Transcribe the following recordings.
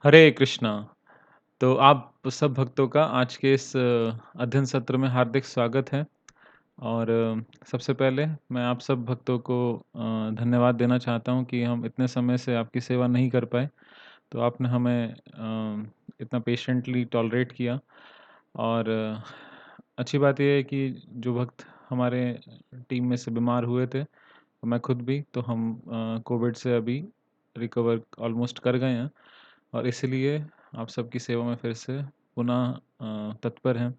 हरे कृष्णा। तो आप सब भक्तों का आज के इस अध्ययन सत्र में हार्दिक स्वागत है और सबसे पहले मैं आप सब भक्तों को धन्यवाद देना चाहता हूँ कि हम इतने समय से आपकी सेवा नहीं कर पाए। तो आपने हमें इतना पेशेंटली टॉलरेट किया और अच्छी बात ये है कि जो भक्त हमारे टीम में से बीमार हुए थे, मैं खुद भी, तो हम कोविड से अभी रिकवर ऑलमोस्ट कर गए हैं और इसीलिए आप सबकी सेवा में फिर से पुनः तत्पर हैं।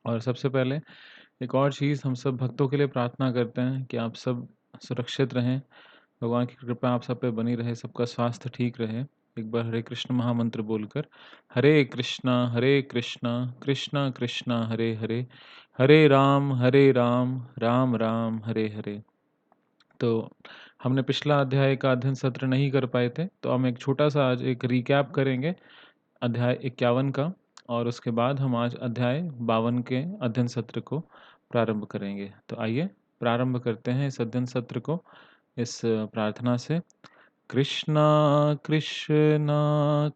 और सबसे पहले एक और चीज़ हम सब भक्तों के लिए प्रार्थना करते हैं कि आप सब सुरक्षित रहें, भगवान की कृपा आप सब पे बनी रहे, सबका स्वास्थ्य ठीक रहे। एक बार हरे कृष्ण महामंत्र बोलकर, हरे कृष्णा कृष्णा कृष्णा हरे हरे, हरे राम राम राम हरे हरे। तो हमने पिछला अध्याय का अध्ययन सत्र नहीं कर पाए थे, तो हम एक छोटा-सा आज एक रिकैप करेंगे अध्याय 51 का और उसके बाद हम आज अध्याय 52 के अध्ययन सत्र को प्रारंभ करेंगे। तो आइए प्रारंभ करते हैं इस अध्ययन सत्र को इस प्रार्थना से। कृष्णा कृष्णा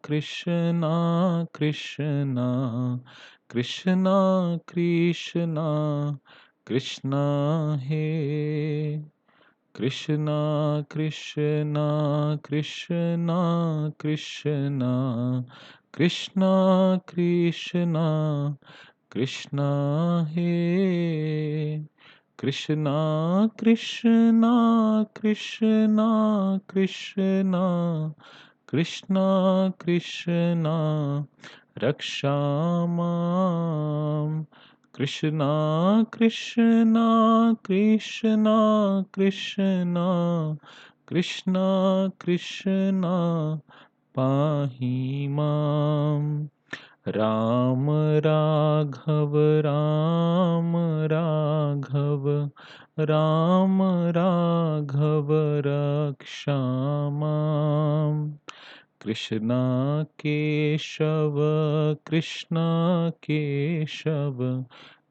कृष्णा कृष्णा कृष्णा कृष्णा कृष्णा हे कृष्णा कृष्णा कृष्णा कृष्णा कृष्णा कृष्णा कृष्णा हे कृष्णा कृष्णा कृष्णा कृष्णा कृष्णा कृष्णा रक्षामां कृष्णा कृष्णा कृष्णा कृष्णा कृष्णा कृष्णा पाहि मां राम राघव राम राघव राम राघव रक्षामां कृष्णा केशव कृष्णा केशव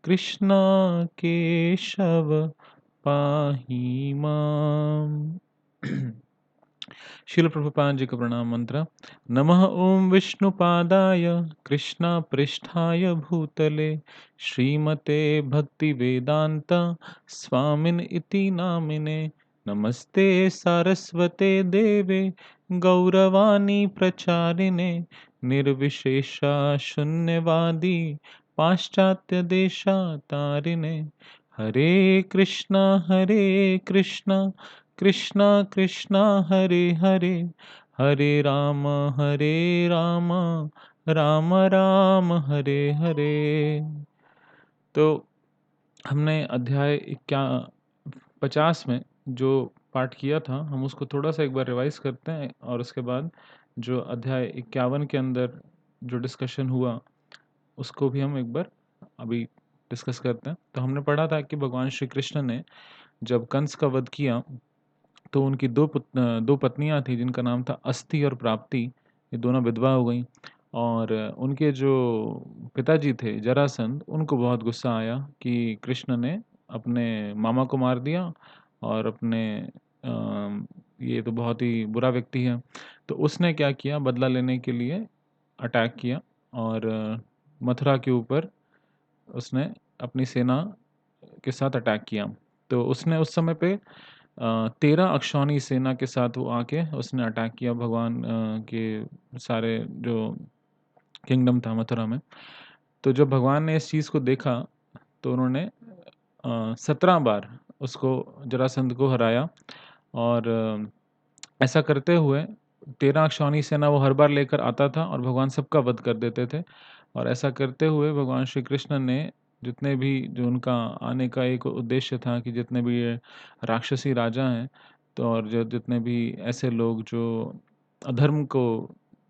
कृष्णा केशव पाहि मां। शिल प्रभुपाद जी का प्रणाम मंत्र। नमः ओम विष्णुपादाय कृष्णपृष्ठाय भूतले श्रीमते भक्ति वेदांत स्वामिन इति नामिने। नमस्ते सारस्वते देवे गौरवाणी प्रचारिणे निर्विशेषा शून्यवादी पाश्चात्य देशातारिणे। हरे कृष्णा कृष्णा कृष्णा हरे हरे, हरे राम राम राम हरे हरे। तो हमने अध्याय 50 में जो पाठ किया था, हम उसको थोड़ा सा एक बार रिवाइज करते हैं और उसके बाद जो अध्याय 51 के अंदर जो डिस्कशन हुआ उसको भी हम एक बार अभी डिस्कस करते हैं। तो हमने पढ़ा था कि भगवान श्री कृष्ण ने जब कंस का वध किया तो उनकी दो पत्नियां थी जिनका नाम था अस्थि और प्राप्ति। ये दोनों विधवा हो गईं और उनके जो पिताजी थे जरासंध, उनको बहुत गुस्सा आया कि कृष्ण ने अपने मामा को मार दिया और अपने ये तो बहुत ही बुरा व्यक्ति है। तो उसने क्या किया, बदला लेने के लिए अटैक किया और मथुरा के ऊपर उसने अपनी सेना के साथ अटैक किया। तो उसने उस समय पे 13 अक्षौणी सेना के साथ वो आके उसने अटैक किया भगवान के सारे जो किंगडम था मथुरा में। तो जब भगवान ने इस चीज़ को देखा तो उन्होंने 17 बार उसको जरासंध को हराया और ऐसा करते हुए 13 अक्षौणी सेना वो हर बार लेकर आता था और भगवान सबका वध कर देते थे। और ऐसा करते हुए भगवान श्री कृष्ण ने जितने भी जो उनका आने का एक उद्देश्य था कि जितने भी ये राक्षसी राजा हैं, तो और जो जितने भी ऐसे लोग जो अधर्म को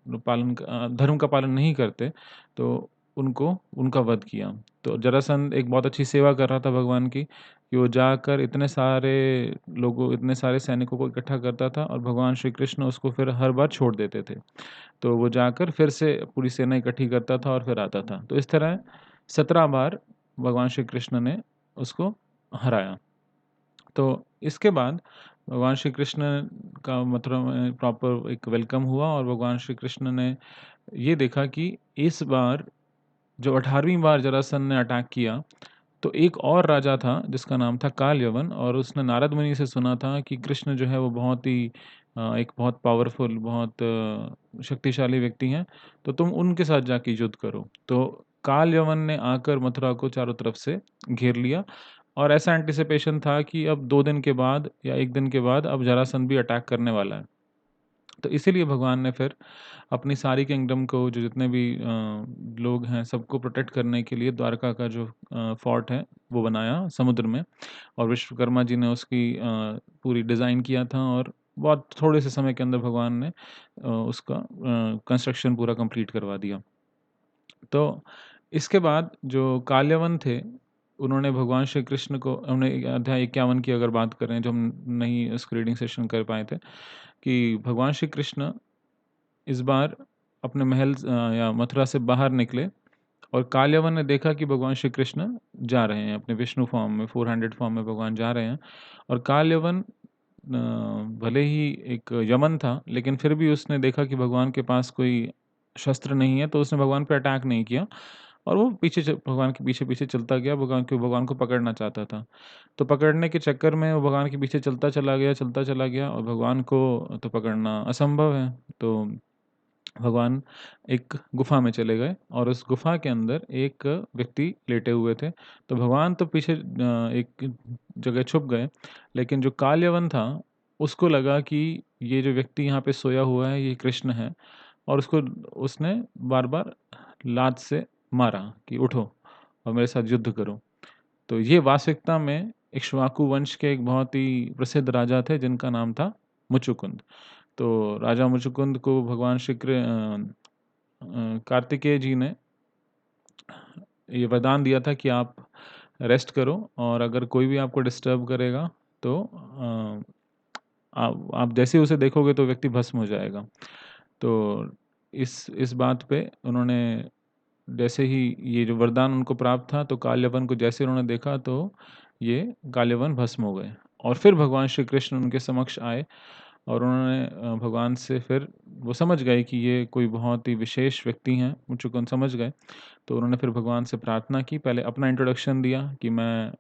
धर्म का पालन नहीं करते, तो उनको उनका वध किया। तो जरासंध एक बहुत अच्छी सेवा कर रहा था भगवान की कि वो जाकर इतने सारे सैनिकों को इकट्ठा करता था और भगवान श्री कृष्ण उसको फिर हर बार छोड़ देते थे। तो वो जाकर फिर से पूरी सेना इकट्ठी करता था और फिर आता था। तो इस तरह 17 बार भगवान श्री कृष्ण ने उसको हराया। तो इसके बाद भगवान श्री कृष्ण का मथुरा में प्रॉपर एक वेलकम हुआ और भगवान श्री कृष्ण ने ये देखा कि इस बार जो 18वीं बार जरासंध ने अटैक किया, तो एक और राजा था जिसका नाम था कालयवन, और उसने नारद मुनि से सुना था कि कृष्ण जो है वो बहुत ही एक बहुत पावरफुल, बहुत शक्तिशाली व्यक्ति हैं, तो तुम उनके साथ जाके युद्ध करो। तो कालयवन ने आकर मथुरा को चारों तरफ से घेर लिया, और ऐसा एंटिसिपेशन था कि अब 2 दिन के बाद या 1 दिन के बाद अब जरासंध भी अटैक करने वाला है। तो इसीलिए भगवान ने फिर अपनी सारी किंगडम को, जो जितने भी लोग हैं, सबको प्रोटेक्ट करने के लिए द्वारका का जो फोर्ट है वो बनाया समुद्र में, और विश्वकर्मा जी ने उसकी पूरी डिज़ाइन किया था, और बहुत थोड़े से समय के अंदर भगवान ने उसका कंस्ट्रक्शन पूरा कंप्लीट करवा दिया। तो इसके बाद जो काल्यवन थे, उन्होंने भगवान श्री कृष्ण को, हमने अध्याय 51 की अगर बात करें, जो हम नहीं उसको रीडिंग सेशन कर पाए थे, कि भगवान श्री कृष्ण इस बार अपने महल या मथुरा से बाहर निकले, और काल्यवन ने देखा कि भगवान श्री कृष्ण जा रहे हैं अपने विष्णु फॉर्म में, 400 फॉर्म में भगवान जा रहे हैं। और काल्यवन भले ही एक यमन था, लेकिन फिर भी उसने देखा कि भगवान के पास कोई शस्त्र नहीं है, तो उसने भगवान पे अटैक नहीं किया, और वो भगवान के पीछे-पीछे चलता गया, भगवान को पकड़ना चाहता था। तो पकड़ने के चक्कर में वो भगवान के पीछे चलता चला गया, और भगवान को तो पकड़ना असंभव है। तो भगवान एक गुफ़ा में चले गए, और उस गुफ़ा के अंदर एक व्यक्ति लेटे हुए थे। तो भगवान तो पीछे एक जगह छुप गए, लेकिन जो काल्यवन था, उसको लगा कि ये जो व्यक्ति यहाँ पे सोया हुआ है, ये कृष्ण है, और उसने बार-बार लात से मारा कि उठो और मेरे साथ युद्ध करो। तो ये वास्तविकता में इक्ष्वाकु वंश के एक बहुत ही प्रसिद्ध राजा थे, जिनका नाम था मुचुकुंद। तो राजा मुचुकुंद को भगवान कार्तिकेय जी ने ये वरदान दिया था कि आप रेस्ट करो, और अगर कोई भी आपको डिस्टर्ब करेगा, तो आप जैसे ही उसे देखोगे तो व्यक्ति भस्म हो जाएगा। तो इस बात पे उन्होंने, जैसे ही ये जो वरदान उनको प्राप्त था, तो काल्यवन को जैसे उन्होंने देखा, तो ये काल्यवन भस्म हो गए। और फिर भगवान श्री कृष्ण उनके समक्ष आए, और उन्होंने भगवान से फिर वो समझ गए कि ये कोई बहुत ही विशेष व्यक्ति हैं, मुझको समझ गए। तो उन्होंने फिर भगवान से प्रार्थना की, पहले अपना इंट्रोडक्शन दिया कि मैं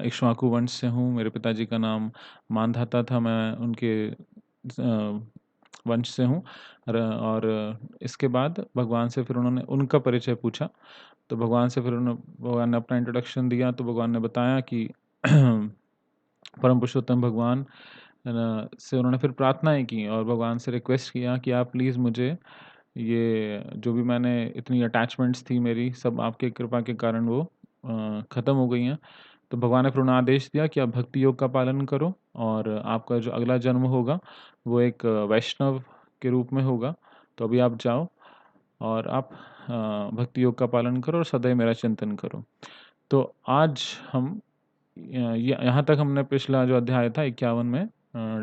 इक्ष्वाकु वंश से हूँ, मेरे पिताजी का नाम मांधाता था, मैं उनके वंश से हूँ। और इसके बाद भगवान से फिर उन्होंने उनका परिचय पूछा। तो भगवान ने अपना इंट्रोडक्शन दिया, तो भगवान ने बताया कि परम पुरुषोत्तम भगवान से उन्होंने फिर प्रार्थनाएँ की, और भगवान से रिक्वेस्ट किया कि आप प्लीज़ मुझे, ये जो भी मैंने इतनी अटैचमेंट्स थी मेरी, सब आपकी कृपा के कारण वो ख़त्म हो गई हैं। तो भगवान ने फिर उन्हें आदेश दिया कि आप भक्ति योग का पालन करो, और आपका जो अगला जन्म होगा वो एक वैष्णव के रूप में होगा। तो अभी आप जाओ, और आप भक्ति योग का पालन करो, और सदैव मेरा चिंतन करो। तो आज हम यहाँ तक हमने पिछला जो अध्याय था 51 में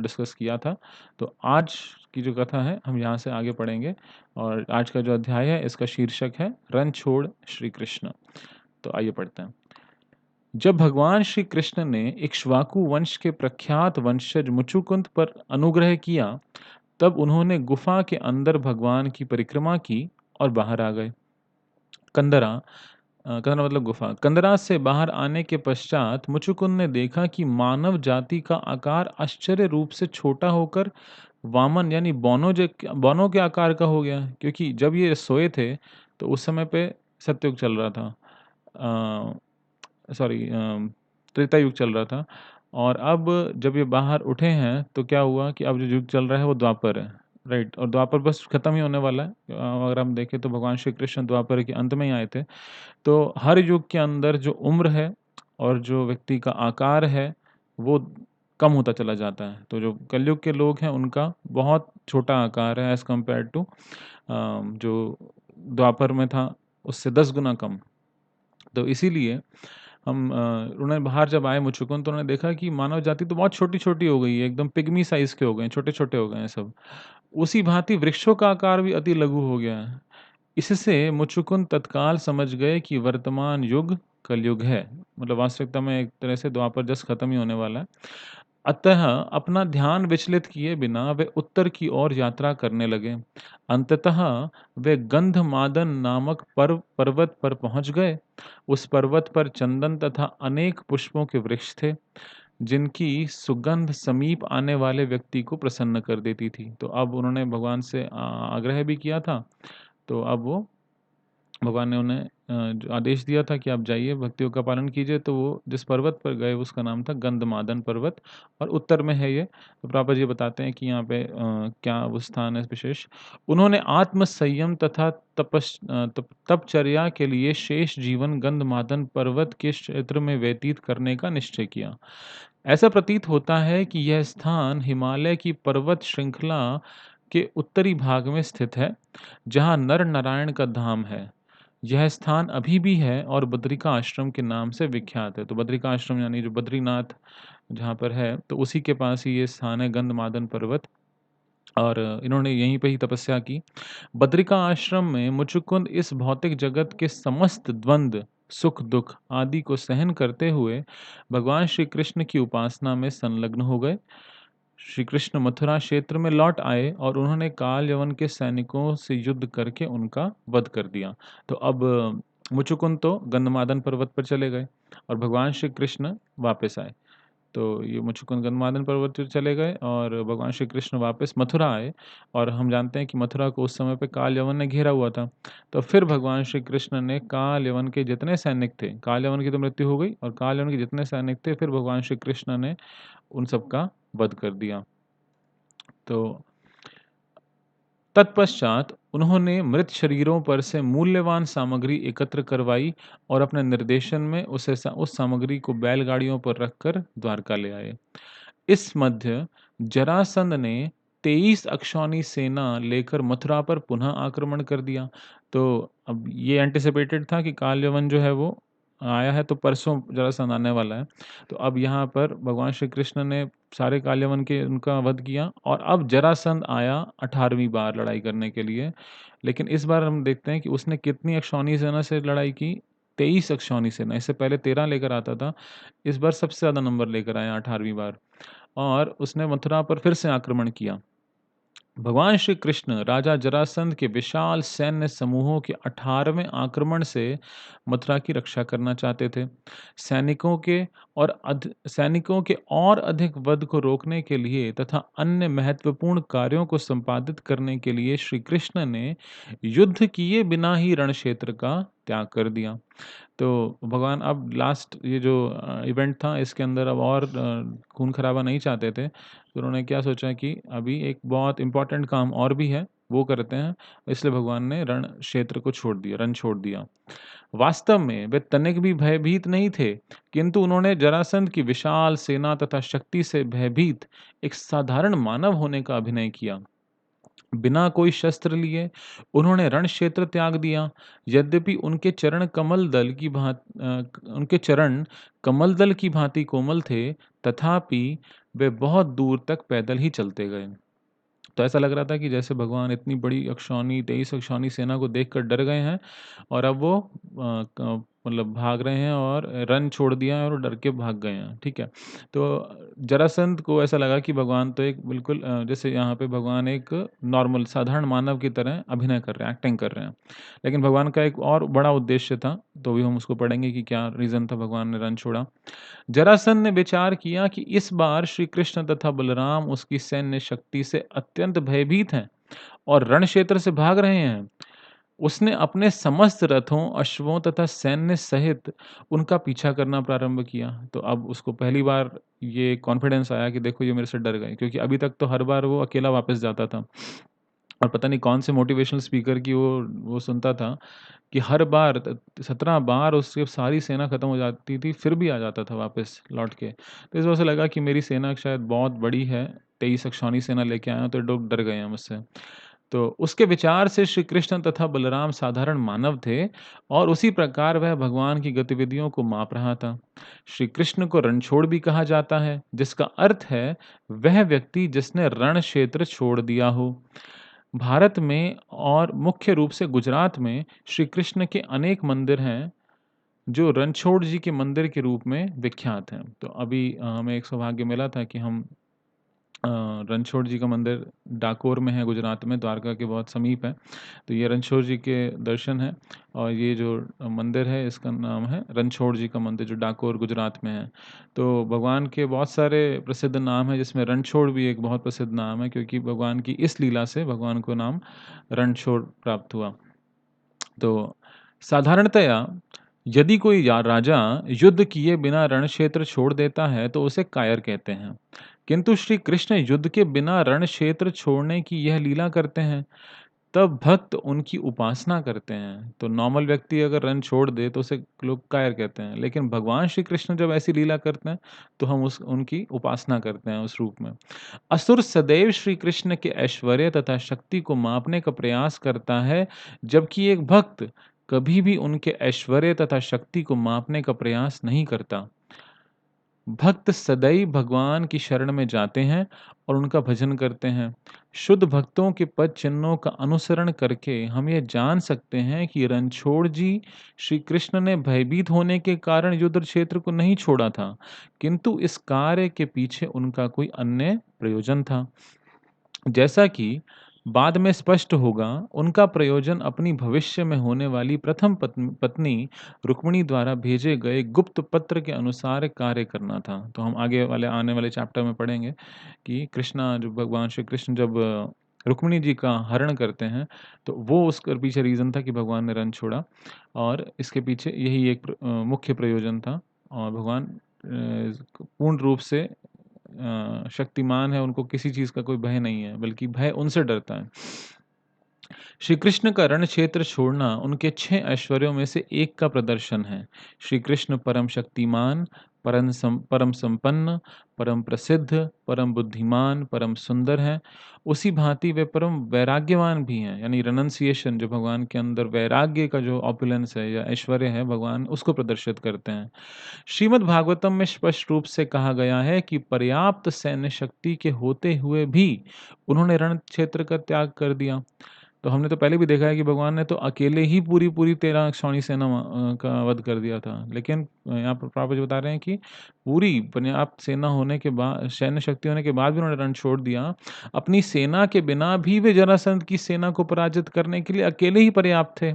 डिस्कस किया था। तो आज की जो कथा है, हम यहाँ से आगे पढ़ेंगे, और आज का जो अध्याय है, इसका शीर्षक है रण छोड़ श्री कृष्ण। तो आइए पढ़ते हैं। जब भगवान श्री कृष्ण ने इक्ष्वाकु वंश के प्रख्यात वंशज मुचुकुंद पर अनुग्रह किया, तब उन्होंने गुफा के अंदर भगवान की परिक्रमा की और बाहर आ गए। कंदरा कंदरा मतलब गुफा। कंदरा से बाहर आने के पश्चात मुचुकुंद ने देखा कि मानव जाति का आकार आश्चर्य रूप से छोटा होकर वामन यानी बौनों के आकार का हो गया, क्योंकि जब ये सोए थे, तो उस समय पे सतयुग चल रहा था। सॉरी, त्रेता युग चल रहा था, और अब जब ये बाहर उठे हैं, तो क्या हुआ कि अब जो युग चल रहा है वो द्वापर है, राइट? और द्वापर बस खत्म ही होने वाला है। अगर हम देखें तो भगवान श्री कृष्ण द्वापर के अंत में ही आए थे। तो हर युग के अंदर जो उम्र है और जो व्यक्ति का आकार है, वो कम होता चला जाता है। तो जो कलयुग के लोग हैं, उनका बहुत छोटा आकार है एज़ कम्पेयर टू जो द्वापर में था, उससे 10 गुना कम। तो इसीलिए उन्होंने बाहर जब आए मुचुकुंद, तो उन्होंने देखा कि मानव जाति तो बहुत छोटी-छोटी हो गई है, एकदम पिग्मी साइज़ के हो गए हैं, छोटे-छोटे हो गए हैं सब। उसी भाँति वृक्षों का आकार भी अति लघु हो गया है। इससे मुचुकुंद तत्काल समझ गए कि वर्तमान युग कलयुग है। मतलब वास्तविकता में एक तरह से द्वापर जस्ट खत्म ही होने वाला है। अतः अपना ध्यान विचलित किए बिना वे उत्तर की ओर यात्रा करने लगे। अंततः वे गंधमादन नामक पर्वत पर पहुंच गए। उस पर्वत पर चंदन तथा अनेक पुष्पों के वृक्ष थे, जिनकी सुगंध समीप आने वाले व्यक्ति को प्रसन्न कर देती थी। तो अब उन्होंने भगवान से आग्रह भी किया था, तो अब वो भगवान ने उन्हें जो आदेश दिया था कि आप जाइए, भक्तियों का पालन कीजिए, तो वो जिस पर्वत पर गए उसका नाम था गंधमादन पर्वत और उत्तर में है ये। तो प्रभुपाद जी बताते हैं कि यहाँ पे क्या वो स्थान है विशेष। उन्होंने आत्म संयम तथा तपचर्या के लिए शेष जीवन गंधमादन पर्वत के क्षेत्र में व्यतीत करने का निश्चय किया। ऐसा प्रतीत होता है कि यह स्थान हिमालय की पर्वत श्रृंखला के उत्तरी भाग में स्थित है, जहाँ नर नारायण का धाम है। यह स्थान अभी भी है और बद्रिका आश्रम के नाम से विख्यात है। तो बद्रिका आश्रम यानी जो बद्रीनाथ जहाँ पर है, तो उसी के पास ही ये स्थान है गंधमादन पर्वत, और इन्होंने यहीं पे ही तपस्या की। बद्रिका आश्रम में मुचुकुंद इस भौतिक जगत के समस्त द्वंद्व, सुख-दुख आदि को सहन करते हुए भगवान श्री कृष्ण की उपासना में संलग्न हो गए। श्री कृष्ण मथुरा क्षेत्र में लौट आए और उन्होंने काल यवन के सैनिकों से युद्ध करके उनका वध कर दिया। तो अब मुचुकुंद तो गंधमादन पर्वत पर चले गए और भगवान श्री कृष्ण वापस आए। तो ये मुचुकुंद गंधमादन पर्वत पर चले गए और भगवान श्री कृष्ण वापस मथुरा आए, और हम जानते हैं कि मथुरा को उस समय पे काल यवन ने घेरा हुआ था। तो फिर भगवान श्री कृष्ण ने काल यवन के जितने सैनिक थे, काल यवन की तो मृत्यु हो गई, और काल यवन के जितने सैनिक थे फिर भगवान श्री कृष्ण ने उन सबका वध कर दिया। तो तत्पश्चात उन्होंने मृत शरीरों पर से मूल्यवान सामग्री एकत्र करवाई और अपने निर्देशन में उस सामग्री को बैलगाड़ियों पर रखकर द्वारका ले आए। इस मध्य जरासंध ने 23 अक्षौनी सेना लेकर मथुरा पर पुनः आक्रमण कर दिया। तो अब ये एंटिसिपेटेड था कि कालयवन जो है वो आया है, तो परसों जरासंध आने वाला है। तो अब यहाँ पर भगवान श्री कृष्ण ने सारे काल्यवन के उनका वध किया, और अब जरासंध आया 18वीं बार लड़ाई करने के लिए। लेकिन इस बार हम देखते हैं कि उसने कितनी अक्षौनी सेना से लड़ाई की, 23 अक्षौनी सेना। इससे पहले 13 लेकर आता था, इस बार सबसे ज़्यादा नंबर लेकर आया 18वीं बार, और उसने मथुरा पर फिर से आक्रमण किया। भगवान श्री कृष्ण राजा जरासंध के विशाल सैन्य समूहों के 18वें आक्रमण से मथुरा की रक्षा करना चाहते थे। सैनिकों के और अधिक वध को रोकने के लिए तथा अन्य महत्वपूर्ण कार्यों को संपादित करने के लिए श्री कृष्ण ने युद्ध किए बिना ही रण क्षेत्र का त्याग कर दिया। तो भगवान अब लास्ट ये जो इवेंट था इसके अंदर अब और खून खराबा नहीं चाहते थे, तो उन्होंने क्या सोचा कि अभी एक बहुत इम्पोर्टेंट काम और भी है, वो करते हैं, इसलिए भगवान ने रण क्षेत्र को छोड़ दिया, रण छोड़ दिया। वास्तव में वे तनिक भी भयभीत नहीं थे, किंतु उन्होंने जरासंध की विशाल सेना तथा शक्ति से भयभीत एक साधारण मानव होने का अभिनय किया। बिना कोई शस्त्र लिए उन्होंने रण क्षेत्र त्याग दिया। यद्यपि उनके चरण कमल दल की भांति कोमल थे, तथापि वे बहुत दूर तक पैदल ही चलते गए। तो ऐसा लग रहा था कि जैसे भगवान इतनी बड़ी अक्षौनी 23 अक्षौनी सेना को देखकर डर गए हैं, और अब वो मतलब भाग रहे हैं और रन छोड़ दिया है और डर के भाग गए हैं, ठीक है। तो जरासंध को ऐसा लगा कि भगवान तो एक बिल्कुल जैसे यहाँ पे भगवान एक नॉर्मल साधारण मानव की तरह अभिनय कर रहे हैं, एक्टिंग कर रहे हैं, लेकिन भगवान का एक और बड़ा उद्देश्य था, तो भी हम उसको पढ़ेंगे कि क्या रीज़न था भगवान ने रन छोड़ा। जरासंध ने विचार किया कि इस बार श्री कृष्ण तथा बलराम उसकी सैन्य शक्ति से अत्यंत भयभीत हैं और रण क्षेत्र से भाग रहे हैं। उसने अपने समस्त रथों, अश्वों तथा सैन्य सहित उनका पीछा करना प्रारंभ किया। तो अब उसको पहली बार ये कॉन्फिडेंस आया कि देखो ये मेरे से डर गए, क्योंकि अभी तक तो हर बार वो अकेला वापस जाता था, और पता नहीं कौन से मोटिवेशनल स्पीकर की वो सुनता था कि हर बार 17 बार उसकी सारी सेना खत्म हो जाती थी, फिर भी आ जाता था वापस लौट के। तो इस वजह से लगा कि मेरी सेना शायद बहुत बड़ी है, 23 अक्षौनी सेना लेके आया हूँ, तो लोग डर गए हैं मुझसे। तो उसके विचार से श्री कृष्ण तथा बलराम साधारण मानव थे, और उसी प्रकार वह भगवान की गतिविधियों को माप रहा था। श्री कृष्ण को रणछोड़ भी कहा जाता है, जिसका अर्थ है वह व्यक्ति जिसने रण क्षेत्र छोड़ दिया हो। भारत में और मुख्य रूप से गुजरात में श्री कृष्ण के अनेक मंदिर हैं, जो रणछोड़ जी के मंदिर के रूप में विख्यात हैं। तो अभी हमें एक सौभाग्य मिला था कि हम अ, रणछोड़ जी का मंदिर डाकोर में है, गुजरात में, द्वारका के बहुत समीप है। तो ये रणछोड़ जी के दर्शन हैं और ये जो मंदिर है इसका नाम है रणछोड़ जी का मंदिर, जो डाकोर गुजरात में है। तो भगवान के बहुत सारे प्रसिद्ध नाम हैं, जिसमें रणछोड़ भी एक बहुत प्रसिद्ध नाम है, क्योंकि भगवान की इस लीला से भगवान को नाम रणछोड़ प्राप्त हुआ। तो साधारणतया यदि कोई राजा युद्ध किए बिना रण क्षेत्र छोड़ देता है तो उसे कायर कहते हैं, किंतु श्री कृष्ण युद्ध के बिना रण क्षेत्र छोड़ने की यह लीला करते हैं, तब भक्त उनकी उपासना करते हैं। तो नॉर्मल व्यक्ति अगर रण छोड़ दे तो उसे लोग कायर कहते हैं, लेकिन भगवान श्री कृष्ण जब ऐसी लीला करते हैं तो हम उस उनकी उपासना करते हैं उस रूप में। असुर सदैव श्री कृष्ण के ऐश्वर्य तथा शक्ति को मापने का प्रयास करता है, जबकि एक भक्त कभी भी उनके ऐश्वर्य तथा शक्ति को मापने का प्रयास नहीं करता। भक्त सदैव भगवान की शरण में जाते हैं और उनका भजन करते हैं। शुद्ध भक्तों के पद चिन्हों का अनुसरण करके हम यह जान सकते हैं कि रणछोड़ जी श्री कृष्ण ने भयभीत होने के कारण युद्ध क्षेत्र को नहीं छोड़ा था, किंतु इस कार्य के पीछे उनका कोई अन्य प्रयोजन था। जैसा कि बाद में स्पष्ट होगा, उनका प्रयोजन अपनी भविष्य में होने वाली प्रथम पत्नी रुक्मिणी द्वारा भेजे गए गुप्त पत्र के अनुसार कार्य करना था। तो हम आगे वाले आने वाले चैप्टर में पढ़ेंगे कि कृष्णा जो भगवान श्री कृष्ण जब रुक्मिणी जी का हरण करते हैं, तो वो उसके पीछे रीज़न था कि भगवान ने रन छोड़ा और इसके पीछे यही एक मुख्य प्रयोजन था। और भगवान पूर्ण रूप से शक्तिमान है, उनको किसी चीज़ का कोई भय नहीं है, बल्कि भय उनसे डरता है। श्री कृष्ण का रण क्षेत्र छोड़ना उनके 6 ऐश्वर्यों में से एक का प्रदर्शन है। श्री कृष्ण परम शक्तिमान, परम संपन्न, परम प्रसिद्ध, परम बुद्धिमान, परम सुंदर हैं। उसी भांति वे परम वैराग्यवान भी हैं, यानी रेनंसिएशन, जो भगवान के अंदर वैराग्य का जो ऑपुलेंस है या ऐश्वर्य है, भगवान उसको प्रदर्शित करते हैं। श्रीमद् भागवतम में स्पष्ट रूप से कहा गया है कि पर्याप्त सैन्य शक्ति के होते हुए भी उन्होंने रण क्षेत्र का त्याग कर दिया। तो हमने तो पहले भी देखा है कि भगवान ने तो अकेले ही पूरी-पूरी 13 क्षौणी सेना का वध कर दिया था। लेकिन यहाँ पर प्रभुपाद जी बता रहे हैं कि पूरी पर्याप्त सेना होने के बाद, सैन्य शक्ति होने के बाद भी उन्होंने रण छोड़ दिया। अपनी सेना के बिना भी वे जरासंध की सेना को पराजित करने के लिए अकेले ही पर्याप्त थे।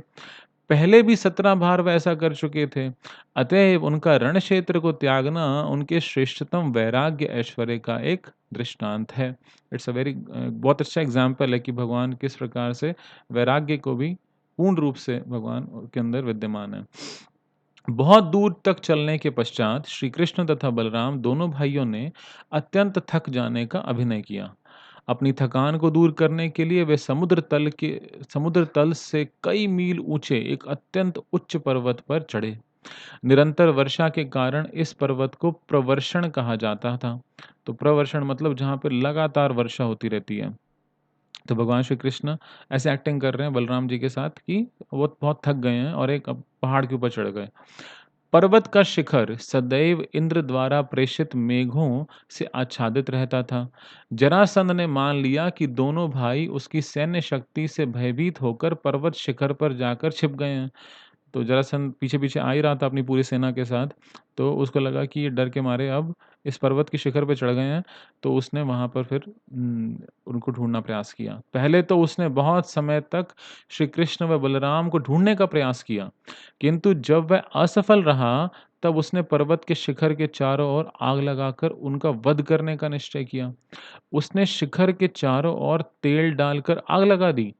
पहले भी 17 बार वह ऐसा कर चुके थे। अतएव उनका रण क्षेत्र को त्यागना उनके श्रेष्ठतम वैराग्य ऐश्वर्य का एक दृष्टांत है। इट्स अ वेरी बहुत अच्छा एग्ज़ाम्पल है कि भगवान किस प्रकार से वैराग्य को भी पूर्ण रूप से भगवान के अंदर विद्यमान है। बहुत दूर तक चलने के पश्चात श्री कृष्ण तथा बलराम दोनों भाइयों ने अत्यंत थक जाने का अभिनय किया। अपनी थकान को दूर करने के लिए वे समुद्र तल से कई मील ऊंचे एक अत्यंत उच्च पर्वत पर चढ़े। निरंतर वर्षा के कारण इस पर्वत को प्रवर्षण कहा जाता था। तो प्रवर्षण मतलब जहाँ पे लगातार वर्षा होती रहती है। तो भगवान श्री कृष्ण ऐसे एक्टिंग कर रहे हैं बलराम जी के साथ कि वो बहुत थक गए हैं और एक पहाड़ के ऊपर चढ़ गए। पर्वत का शिखर सदैव इंद्र द्वारा प्रेषित मेघों से आच्छादित रहता था। जरासंध ने मान लिया कि दोनों भाई उसकी सैन्य शक्ति से भयभीत होकर पर्वत शिखर पर जाकर छिप गए हैं। तो जरासंध पीछे-पीछे आ ही रहा था अपनी पूरी सेना के साथ, तो उसको लगा कि ये डर के मारे अब इस पर्वत के शिखर पे चढ़ गए हैं, तो उसने वहाँ पर फिर उनको ढूँढना प्रयास किया। पहले तो उसने बहुत समय तक श्री कृष्ण व बलराम को ढूँढने का प्रयास किया, किंतु जब वह असफल रहा, तब उसने पर्वत के शिखर के चारों ओर आग लगाकर उनका वध करने का निश्चय किया। उसने शिखर के चारों ओर तेल डालकर आग लगा दी।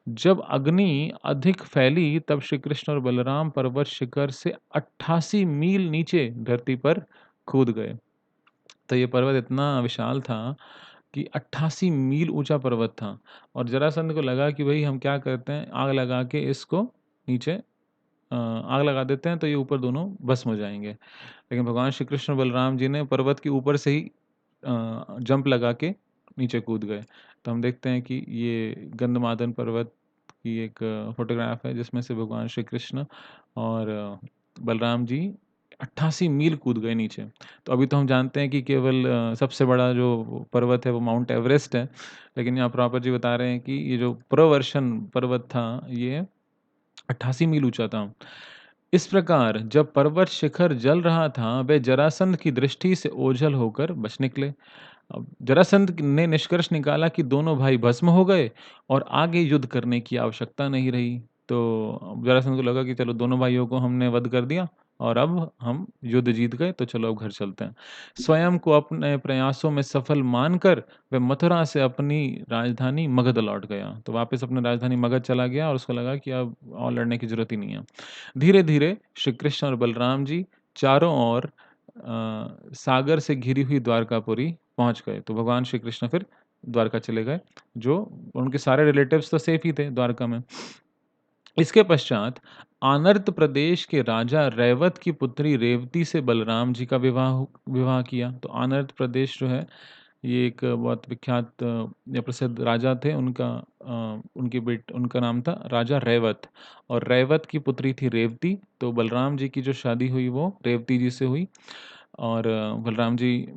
जब अग्नि अधिक फैली तब श्री कृष्ण और बलराम पर्वत शिखर से 88 मील नीचे धरती पर कूद गए। तो ये पर्वत इतना विशाल था कि 88 मील ऊंचा पर्वत था और जरासंध को लगा कि भाई हम क्या करते हैं, आग लगा के इसको नीचे आग लगा देते हैं तो ये ऊपर दोनों भस्म हो जाएंगे। लेकिन भगवान श्री कृष्ण और बलराम जी ने पर्वत के ऊपर से ही जंप लगा के नीचे कूद गए। तो हम देखते हैं कि ये गंधमादन पर्वत की एक फ़ोटोग्राफ है जिसमें से भगवान श्री कृष्ण और बलराम जी 88 मील कूद गए नीचे। तो अभी तो हम जानते हैं कि केवल सबसे बड़ा जो पर्वत है वो माउंट एवरेस्ट है। लेकिन यहाँ प्रॉपर जी बता रहे हैं कि ये जो प्रवर्षण पर्वत था ये 88 मील ऊँचा था। इस प्रकार जब पर्वत शिखर जल रहा था, वे जरासंध की दृष्टि से ओझल होकर बच निकले। अब जरासंध ने निष्कर्ष निकाला कि दोनों भाई भस्म हो गए और आगे युद्ध करने की आवश्यकता नहीं रही। तो जरासंध को लगा कि चलो दोनों भाइयों को हमने वध कर दिया और अब हम युद्ध जीत गए, तो चलो अब घर चलते हैं। स्वयं को अपने प्रयासों में सफल मानकर वह मथुरा से अपनी राजधानी मगध लौट गया। तो वापस अपनी राजधानी मगध चला गया और उसको लगा कि अब और लड़ने की ज़रूरत ही नहीं है। धीरे-धीरे श्री कृष्ण और बलराम जी चारों ओर सागर से घिरी हुई द्वारकापुरी पहुँच गए। तो भगवान श्री कृष्ण फिर द्वारका चले गए, जो उनके सारे रिलेटिव्स तो सेफ ही थे द्वारका में। इसके पश्चात आनर्त प्रदेश के राजा रैवत की पुत्री रेवती से बलराम जी का विवाह किया। तो आनर्त प्रदेश जो है, ये एक बहुत विख्यात या प्रसिद्ध राजा थे। उनका नाम था राजा रैवत और रैवत की पुत्री थी रेवती। तो बलराम जी की जो शादी हुई वो रेवती जी से हुई और बलराम जी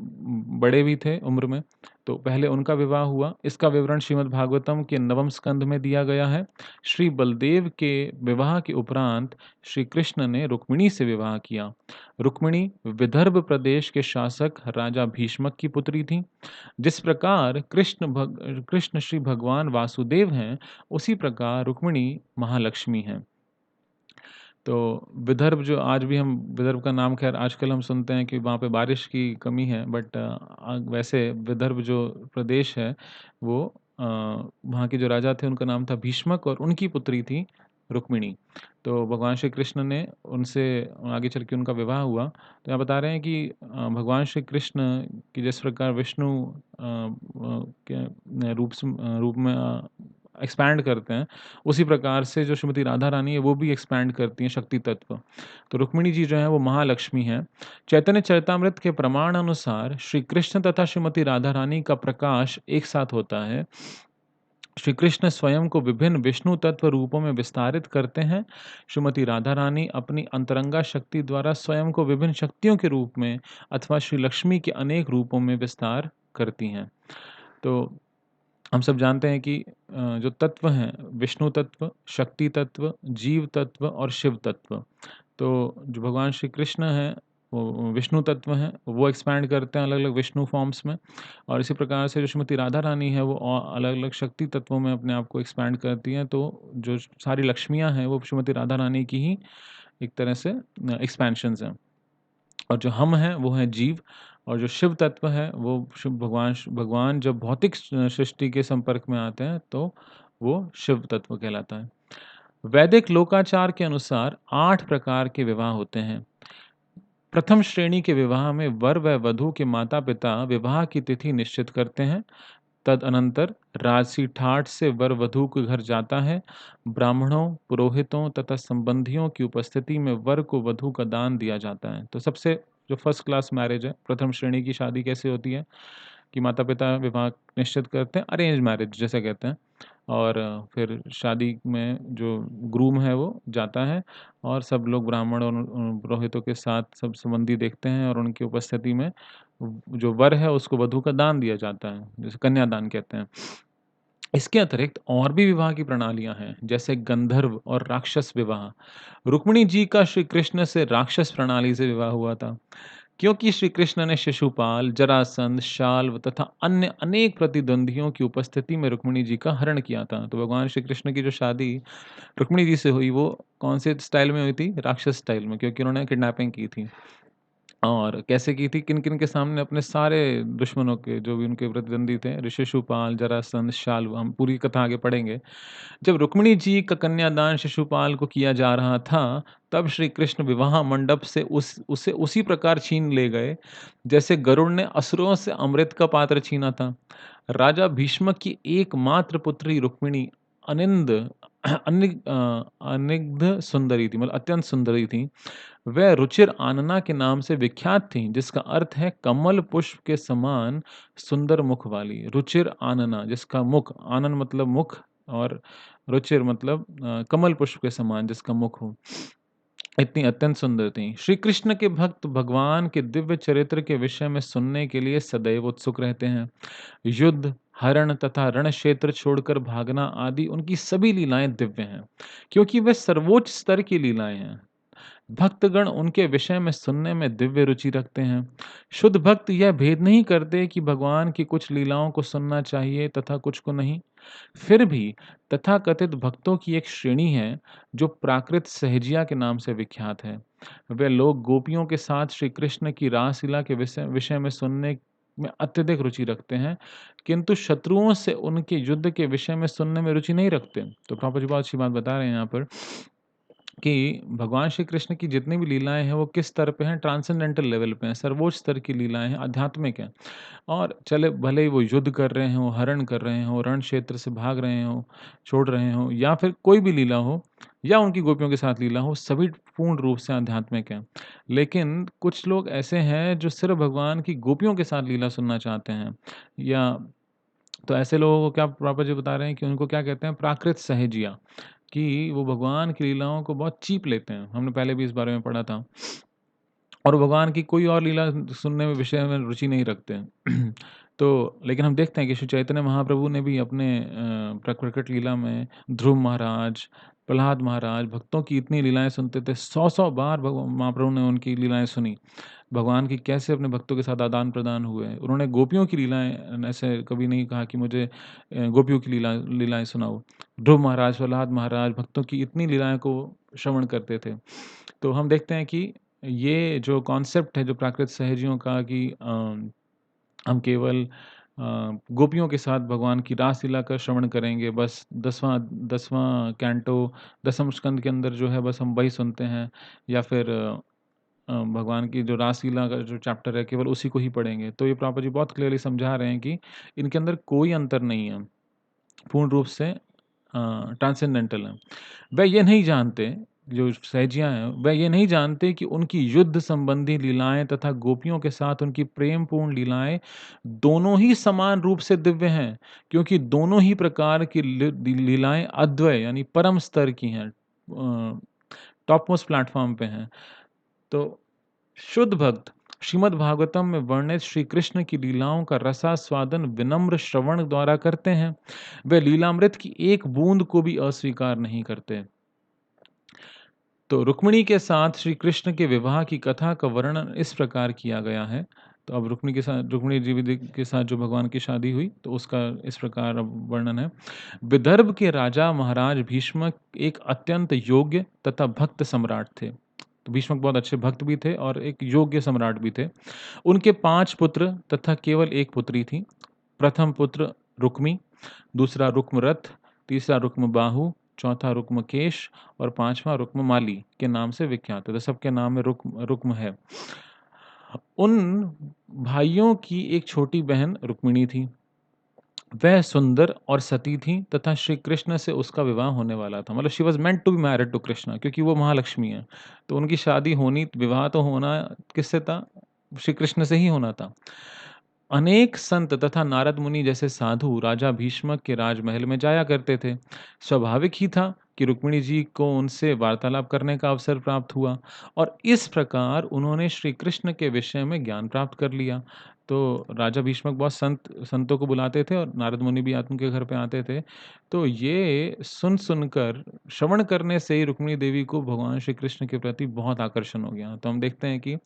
बड़े भी थे उम्र में, तो पहले उनका विवाह हुआ। इसका विवरण श्रीमद् भागवतम के 9वें स्कंद में दिया गया है। श्री बलदेव के विवाह के उपरांत श्री कृष्ण ने रुक्मिणी से विवाह किया। रुक्मिणी विदर्भ प्रदेश के शासक राजा भीष्मक की पुत्री थी। जिस प्रकार कृष्ण श्री भगवान वासुदेव हैं, उसी प्रकार रुक्मिणी महालक्ष्मी हैं। तो विदर्भ जो आज भी हम विदर्भ का नाम ख़ैर आजकल हम सुनते हैं कि वहाँ पे बारिश की कमी है, बट वैसे विदर्भ जो प्रदेश है वो वहाँ के जो राजा थे उनका नाम था भीष्मक और उनकी पुत्री थी रुक्मिणी। तो भगवान श्री कृष्ण ने उनसे आगे चल के उनका विवाह हुआ। तो यहाँ बता रहे हैं कि भगवान श्री कृष्ण की जिस प्रकार विष्णु के रूप में एक्सपैंड करते हैं, उसी प्रकार से जो श्रीमती राधा रानी है वो भी एक्सपैंड करती हैं शक्ति तत्व। तो रुक्मिणी जी जो हैं वो महालक्ष्मी हैं। चैतन्य चरितामृत के प्रमाण अनुसार श्री कृष्ण तथा श्रीमती राधा रानी का प्रकाश एक साथ होता है। श्री कृष्ण स्वयं को विभिन्न विष्णु तत्व रूपों में विस्तारित करते हैं। श्रीमती राधा रानी अपनी अंतरंगा शक्ति द्वारा स्वयं को विभिन्न शक्तियों के रूप में अथवा श्री लक्ष्मी के अनेक रूपों में विस्तार करती हैं। तो हम सब जानते हैं कि जो तत्व हैं, विष्णु तत्व, शक्ति तत्व, जीव तत्व और शिव तत्व। तो जो भगवान श्री कृष्ण हैं, वो विष्णु तत्व हैं, वो एक्सपैंड करते हैं अलग-अलग विष्णु फ़ॉर्म्स में और इसी प्रकार से जो श्रीमती राधा रानी है, वो अलग-अलग शक्ति तत्वों में अपने आप को एक्सपैंड करती हैं। तो जो सारी लक्ष्मियाँ हैं, वो श्रीमती राधा रानी की ही एक तरह से एक्सपेंशन्स हैं। और जो हम हैं वो हैं जीव और जो शिव तत्व है वो शिव भगवान जब भौतिक सृष्टि के संपर्क में आते हैं तो वो शिव तत्व कहलाता है। वैदिक लोकाचार के अनुसार 8 प्रकार के विवाह होते हैं। प्रथम श्रेणी के विवाह में वर व वधू के माता-पिता विवाह की तिथि निश्चित करते हैं। तदनंतर राजसी ठाट से वर वधू के घर जाता है। ब्राह्मणों, पुरोहितों तथा संबंधियों की उपस्थिति में वर को वधू का दान दिया जाता है। तो सबसे जो फर्स्ट क्लास मैरिज है, प्रथम श्रेणी की शादी कैसे होती है कि माता-पिता विवाह निश्चित करते हैं, अरेंज मैरिज जिसे कहते हैं। और फिर शादी में जो ग्रूम है वो जाता है और सब लोग ब्राह्मण और पुरोहितों के साथ सब संबंधी देखते हैं और उनकी उपस्थिति में जो वर है उसको वधू का दान दिया जाता है, जिसे कन्यादान कहते हैं। इसके अतिरिक्त और भी विवाह की प्रणालियां हैं, जैसे गंधर्व और राक्षस विवाह। रुक्मिणी जी का श्री कृष्ण से राक्षस प्रणाली से विवाह हुआ था, क्योंकि श्री कृष्ण ने शिशुपाल, जरासंध, शाल्व तथा अन्य अनेक प्रतिद्वंदियों की उपस्थिति में रुक्मिणी जी का हरण किया था। तो भगवान श्री कृष्ण की जो शादी रुक्मिणी जी से हुई, वो कौन से स्टाइल में हुई थी? राक्षस स्टाइल में, क्योंकि उन्होंने किडनैपिंग की थी। और कैसे की थी? किन-किन के सामने? अपने सारे दुश्मनों के, जो भी उनके प्रतिद्वंदी थे, ऋषिशुपाल, जरासंध, शाल्व, हम पूरी कथा आगे पढ़ेंगे। जब रुक्मिणी जी का कन्यादान शिशुपाल को किया जा रहा था, तब श्री कृष्ण विवाह मंडप से उसे उसी प्रकार छीन ले गए, जैसे गरुड़ ने असुरों से अमृत का पात्र छीना था। राजा भीष्मक की एकमात्र पुत्री रुक्मिणी अनिंद अनिग्ध सुंदरी थी, मतलब अत्यंत सुंदरी थी। वह रुचिर आनना के नाम से विख्यात थीं, जिसका अर्थ है कमल पुष्प के समान सुंदर मुख वाली। रुचिर आनना, जिसका मुख, आनन मतलब मुख और रुचिर मतलब कमल पुष्प के समान जिसका मुख हो, इतनी अत्यंत सुंदर थीं। श्री कृष्ण के भक्त भगवान के दिव्य चरित्र के विषय में सुनने के लिए सदैव उत्सुक रहते हैं। युद्ध, हरण तथा रण क्षेत्र छोड़कर भागना आदि उनकी सभी लीलाएं दिव्य हैं, क्योंकि वे सर्वोच्च स्तर की लीलाएं हैं। भक्तगण उनके विषय में सुनने में दिव्य रुचि रखते हैं। शुद्ध भक्त यह भेद नहीं करते कि भगवान की कुछ लीलाओं को सुनना चाहिए तथा कुछ को नहीं। फिर भी तथाकथित भक्तों की एक श्रेणी है जो प्राकृत सहजिया के नाम से विख्यात है। वे लोग गोपियों के साथ श्री कृष्ण की रासलीला के विषय विषय में सुनने में अत्यधिक रुचि रखते हैं, किंतु शत्रुओं से उनके युद्ध के विषय में सुनने में रुचि नहीं रखते। तो प्रभुपाद जी बहुत अच्छी बात बता रहे हैं यहाँ पर कि भगवान श्री कृष्ण की जितनी भी लीलाएँ हैं, वो किस स्तर पे हैं, ट्रांसेंडेंटल लेवल पे हैं, सर्वोच्च स्तर की लीलाएँ हैं, आध्यात्मिक हैं। और चले भले ही वो युद्ध कर रहे हों, हरण कर रहे हों, रण क्षेत्र से भाग रहे हों, छोड़ रहे हों या फिर कोई भी लीला हो या उनकी गोपियों के साथ लीला हो, सभी पूर्ण रूप से आध्यात्मिक हैं। लेकिन कुछ लोग ऐसे हैं जो सिर्फ़ भगवान की गोपियों के साथ लीला सुनना चाहते हैं या तो ऐसे लोगों को क्या प्रभुपाद जी बता रहे हैं कि उनको क्या कहते हैं प्राकृत सहजिया। कि वो भगवान की लीलाओं को बहुत चीप लेते हैं। हमने पहले भी इस बारे में पढ़ा था और भगवान की कोई और लीला सुनने में विषय में रुचि नहीं रखते हैं। तो लेकिन हम देखते हैं कि श्री चैतन्य महाप्रभु ने भी अपने प्रकट लीला में ध्रुव महाराज, प्रहलाद महाराज भक्तों की इतनी लीलाएँ सुनते थे। 100-100 बार महाप्रभु ने उनकी लीलाएँ सुनी। भगवान की कैसे अपने भक्तों के साथ आदान-प्रदान हुए। उन्होंने गोपियों की लीलाएँ ऐसे कभी नहीं कहा कि मुझे गोपियों की लीलाएँ सुनाओ। ध्रुव महाराज, प्रहलाद महाराज भक्तों की इतनी लीलाओं को श्रवण करते थे। तो हम देखते हैं कि ये जो कॉन्सेप्ट है जो प्राकृत सहजियों का कि हम केवल गोपियों के साथ भगवान की रासलीला का श्रवण करेंगे बस 10वां 10वां कैंटो 10वें स्कंद के अंदर जो है बस हम वही सुनते हैं या फिर भगवान की जो रासलीला का जो चैप्टर है केवल उसी को ही पढ़ेंगे। तो ये प्रभुपाद जी बहुत क्लियरली समझा रहे हैं कि इनके अंदर कोई अंतर नहीं है। पूर्ण रूप से ट्रांसेंडेंटल हैं। वह ये नहीं जानते, जो सहजियाँ हैं, वह ये नहीं जानते कि उनकी युद्ध संबंधी लीलाएँ तथा गोपियों के साथ उनकी प्रेमपूर्ण लीलाएँ दोनों ही समान रूप से दिव्य हैं, क्योंकि दोनों ही प्रकार की लीलाएँ अद्वय यानी परम स्तर की हैं। टॉप मोस्ट प्लेटफ़ॉर्म पे हैं। तो शुद्ध भक्त श्रीमद् भागवतम में वर्णित श्री कृष्ण की लीलाओं का रसास्वादन विनम्र श्रवण द्वारा करते हैं। वे लीलामृत की एक बूंद को भी अस्वीकार नहीं करते। तो रुक्मिणी के साथ श्री कृष्ण के विवाह की कथा का वर्णन इस प्रकार किया गया है। तो अब रुक्मिणी जी के साथ जो भगवान की शादी हुई तो उसका इस प्रकार अब वर्णन है। विदर्भ के राजा महाराज भीष्मक एक अत्यंत योग्य तथा भक्त सम्राट थे। तो भीष्मक बहुत अच्छे भक्त भी थे और एक योग्य सम्राट भी थे। उनके 5 पुत्र तथा केवल 1 पुत्री थी। प्रथम पुत्र रुक्मी, दूसरा रुक्मरथ, तीसरा रुक्मबाहु, चौथा रुक्मकेश और 5वां रुक्ममाली के नाम से विख्यात है। तो सबके नाम में रुक्म है। उन भाइयों की एक छोटी बहन रुक्मिणी थी। वह सुंदर और सती थी तथा श्री कृष्ण से उसका विवाह होने वाला था। मतलब she was meant to be married to Krishna क्योंकि वो महालक्ष्मी हैं। तो उनकी शादी होनी विवाह तो होना किससे था? श्री कृष्ण से ही होना था। अनेक संत तथा नारद मुनि जैसे साधु राजा भीष्मक के राजमहल में जाया करते थे। स्वाभाविक ही था कि रुक्मिणी जी को उनसे वार्तालाप करने का अवसर प्राप्त हुआ और इस प्रकार उन्होंने श्री कृष्ण के विषय में ज्ञान प्राप्त कर लिया। तो राजा भीष्मक बहुत संतों को बुलाते थे और नारद मुनि भी उनके घर पे आते थे। तो ये सुनकर श्रवण करने से ही रुक्मिणी देवी को भगवान श्री कृष्ण के प्रति बहुत आकर्षण हो गया। तो हम देखते हैं कि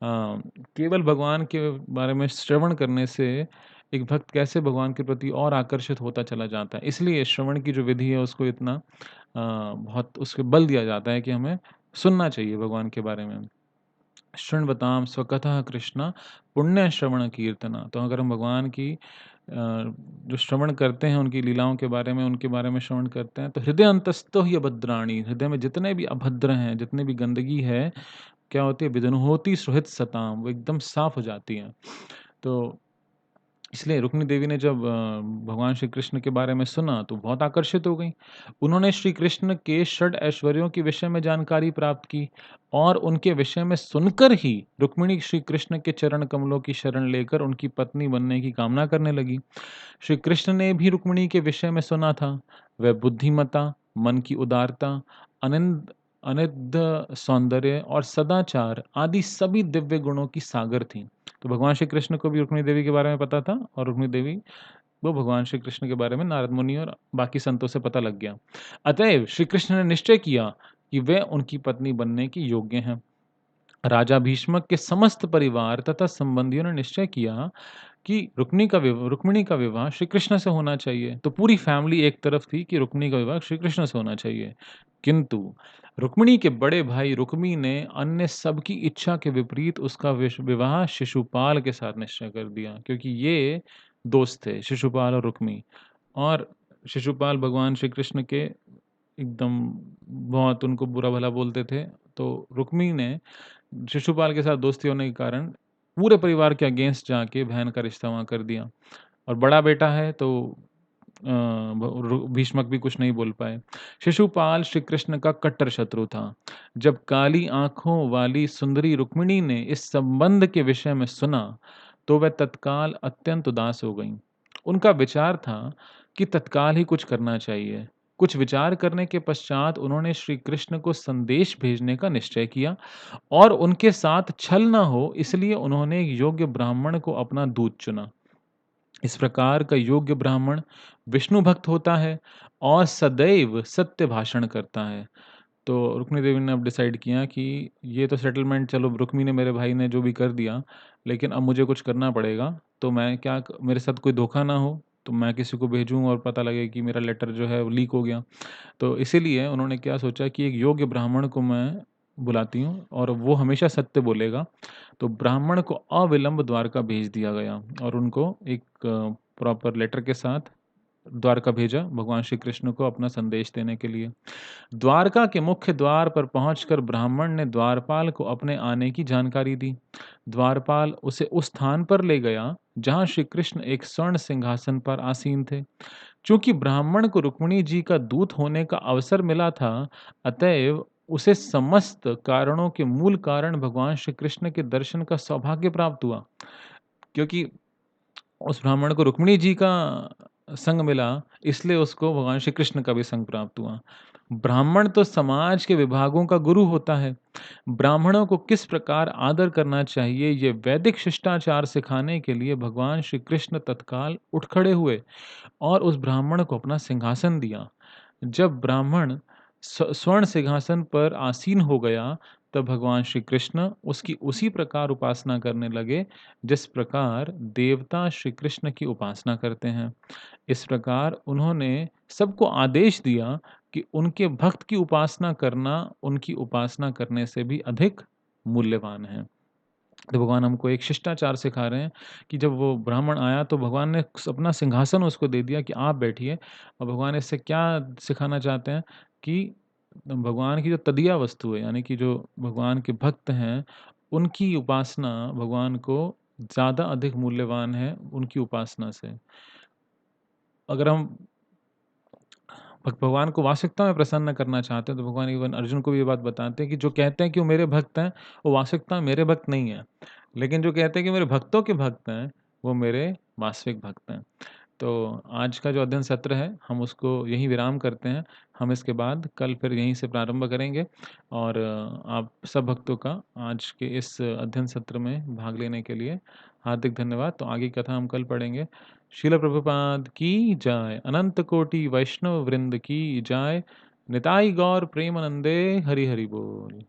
केवल भगवान के बारे में श्रवण करने से एक भक्त कैसे भगवान के प्रति और आकर्षित होता चला जाता है। इसलिए श्रवण की जो विधि है उसको इतना बहुत उसके बल दिया जाता है कि हमें सुनना चाहिए भगवान के बारे में। शृण्वताम स्वकतः कृष्णा पुण्य श्रवण कीर्तना। तो अगर हम भगवान की जो श्रवण करते हैं उनकी लीलाओं के बारे में, उनके बारे में श्रवण करते हैं तो हृदय अंतस्थो ही अभद्राणि, हृदय में जितने भी अभद्र हैं, जितने भी गंदगी है क्या होती है विदनुहोति सुहृत सताम, वो एकदम साफ हो जाती हैं। तो इसलिए रुक्मिणी देवी ने जब भगवान श्री कृष्ण के बारे में सुना तो बहुत आकर्षित हो गई। उन्होंने श्री कृष्ण के षड ऐश्वर्यों के विषय में जानकारी प्राप्त की और उनके विषय में सुनकर ही रुक्मिणी श्री कृष्ण के चरण कमलों की शरण लेकर उनकी पत्नी बनने की कामना करने लगी। श्री कृष्ण ने भी रुक्मिणी के विषय में सुना था। वह बुद्धिमता, मन की उदारता, अनिंद अनिद्य सौंदर्य और सदाचार आदि सभी दिव्य गुणों की सागर थी। तो भगवान श्री कृष्ण को भी रुक्मिणी देवी के बारे में पता था और रुक्मिणी देवी वो भगवान श्री कृष्ण के बारे में नारद मुनि और बाकी संतों से पता लग गया। अतएव श्री कृष्ण ने निश्चय किया कि वे उनकी पत्नी बनने के योग्य हैं। राजा भीष्मक के समस्त परिवार तथा संबंधियों ने निश्चय किया कि रुक्मिणी का विवाह श्री कृष्ण से होना चाहिए। तो पूरी फैमिली एक तरफ थी कि रुक्मिणी का विवाह श्री कृष्ण से होना चाहिए। किंतु रुक्मिणी के बड़े भाई रुक्मी ने अन्य सबकी इच्छा के विपरीत उसका विवाह शिशुपाल के साथ निश्चय कर दिया, क्योंकि ये दोस्त थे, शिशुपाल और रुक्मी। और शिशुपाल भगवान श्री कृष्ण के एकदम बहुत उनको बुरा-भला बोलते थे। तो रुक्मी ने शिशुपाल के साथ दोस्ती होने के कारण पूरे परिवार के अगेंस्ट जाके बहन का रिश्ता वहाँ कर दिया। और बड़ा बेटा है तो भीष्मक भी कुछ नहीं बोल पाए। शिशुपाल श्री कृष्ण का कट्टर शत्रु था। जब काली आंखों वाली सुंदरी रुक्मिणी ने इस संबंध के विषय में सुना, तो वह तत्काल अत्यंत उदास हो गईं। उनका विचार था कि तत्काल ही कुछ करना चाहिए। कुछ विचार करने के पश्चात उन्होंने श्री कृष्ण को संदेश भेजने का निश्चय किया और उनके साथ छल न हो, इसलिए उन्होंने एक योग्य ब्राह्मण को अपना दूत चुना। इस प्रकार का योग्य ब्राह्मण विष्णु भक्त होता है और सदैव सत्य भाषण करता है। तो रुक्मिणी देवी ने अब डिसाइड किया कि ये तो सेटलमेंट, चलो रुक्मी ने, मेरे भाई ने जो भी कर दिया, लेकिन अब मुझे कुछ करना पड़ेगा। तो मैं क्या मेरे साथ कोई धोखा ना हो, तो मैं किसी को भेजूँ और पता लगे कि मेरा लेटर जो है वो लीक हो गया। तो इसीलिए उन्होंने क्या सोचा कि एक योग्य ब्राह्मण को मैं बुलाती हूँ और वो हमेशा सत्य बोलेगा। तो ब्राह्मण को अविलंब द्वारका भेज दिया गया और उनको एक प्रॉपर लेटर के साथ द्वारका भेजा भगवान श्री कृष्ण को अपना संदेश देने के लिए। द्वारका के मुख्य द्वार पर पहुंचकर ब्राह्मण ने द्वारपाल को अपने आने की जानकारी दी। द्वारपाल उसे उस स्थान पर ले गया जहां श्री कृष्ण एक स्वर्ण सिंहासन पर आसीन थे। चूंकि ब्राह्मण को रुक्मिणी जी का दूत होने का अवसर मिला था, अतएव उसे समस्त कारणों के मूल कारण भगवान श्री कृष्ण के दर्शन का सौभाग्य प्राप्त हुआ। क्योंकि उस ब्राह्मण को रुक्मिणी जी का संग मिला, इसलिए उसको भगवान श्री कृष्ण का भी संग प्राप्त हुआ। ब्राह्मण तो समाज के विभागों का गुरु होता है। ब्राह्मणों को किस प्रकार आदर करना चाहिए, ये वैदिक शिष्टाचार सिखाने के लिए भगवान श्री कृष्ण तत्काल उठ खड़े हुए और उस ब्राह्मण को अपना सिंहासन दिया। जब ब्राह्मण स्वर्ण सिंहासन पर आसीन हो गया, तब भगवान श्री कृष्ण उसकी उसी प्रकार उपासना करने लगे जिस प्रकार देवता श्री कृष्ण की उपासना करते हैं। इस प्रकार उन्होंने सबको आदेश दिया कि उनके भक्त की उपासना करना उनकी उपासना करने से भी अधिक मूल्यवान है। तो भगवान हमको एक शिष्टाचार सिखा रहे हैं कि जब वो ब्राह्मण आया तो भगवान ने अपना सिंहासन उसको दे दिया कि आप बैठिए। और भगवान इससे क्या सिखाना चाहते हैं कि भगवान की जो तदिया वस्तु है, यानी कि जो भगवान के भक्त हैं, उनकी उपासना भगवान को ज़्यादा अधिक मूल्यवान है उनकी उपासना से। अगर हम भगवान को वास्तविकता में प्रसन्न करना चाहते हैं, तो भगवान इवन अर्जुन को भी ये बात बताते हैं कि जो कहते हैं कि वो मेरे भक्त हैं, वो वास्तविकता में मेरे भक्त नहीं हैं। लेकिन जो कहते हैं कि मेरे भक्तों के भक्त हैं, वो मेरे वास्तविक भक्त हैं। तो आज का जो अध्ययन सत्र है, हम उसको यहीं विराम करते हैं। हम इसके बाद कल फिर यहीं से प्रारंभ करेंगे और आप सब भक्तों का आज के इस अध्ययन सत्र में भाग लेने के लिए हार्दिक धन्यवाद। तो आगे की कथा हम कल पढ़ेंगे। श्रील प्रभुपाद की जय, अनंत कोटि वैष्णव वृंद की जय, निताई गौर प्रेमानंदे, हरि हरि बोल।